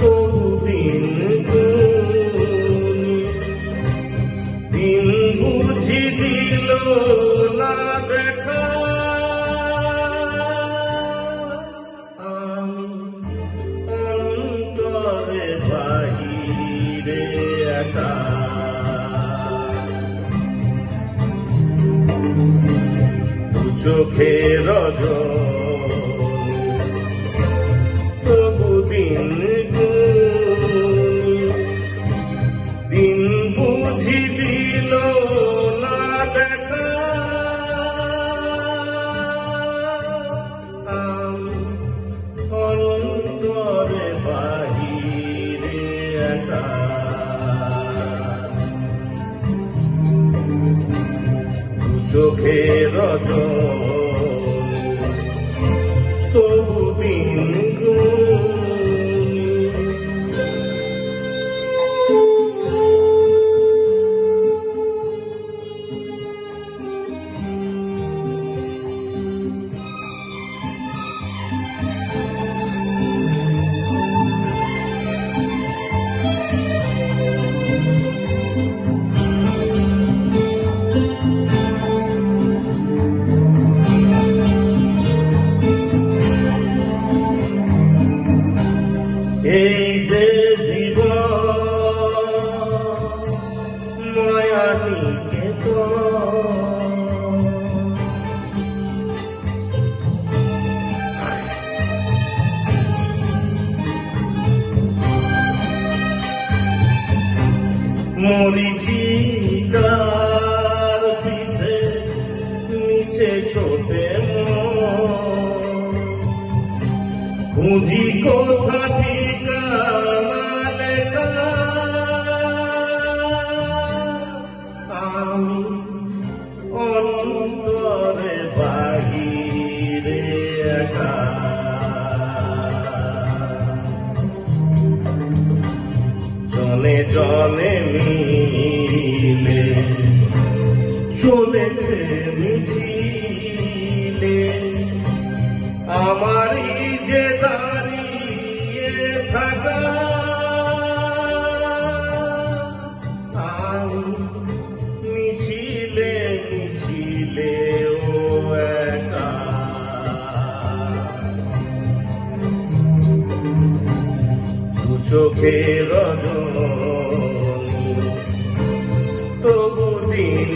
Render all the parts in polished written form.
তবু দিন দিন বুঝি দিল না দেখা। আমি অন্তরে বাহিরে একা, চোখে রজনী তবু দিন দিন বুঝি দিল না দেখা। আমি অন্তরে বাহিরে একা, চোখে রজনী তবু দিন এই যে জীবন মায়ানিকেতন, মরিচিকার পিছে নিচে ছোটে খুঁজি কোথা ঠিকানা লেখা। আমি অন্তরে বাহিরে একা, জনে জনে মিলে চলেছে মিছিলে আমারই যে দাঁড়িয়ে থাকা। আমি মিছিলে মিছিলে ও একা, দু চোখে রজনী তবু দিন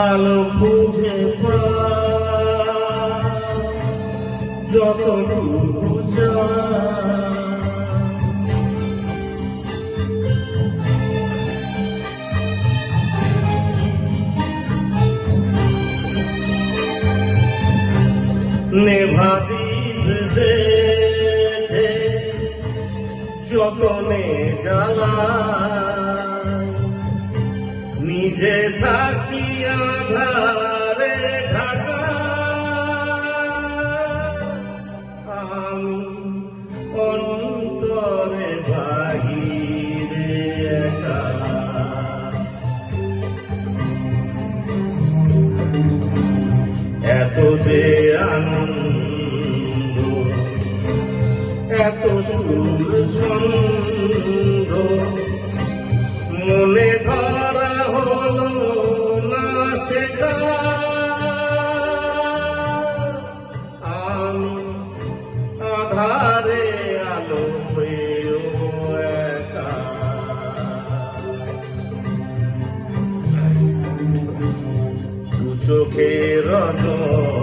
আলো খুঁজে যতটুকু নেভাদির দেখে যতনে জ্বালা নিজে থাকি আধারে ঢাকা। আমি অন্তরে বাহিরে একা, এত যে আনন্দ এত সুর ছন্দ মনে ধরা হলো না শেখা। আমি আধারে আলো একা, দু চোখে রজনী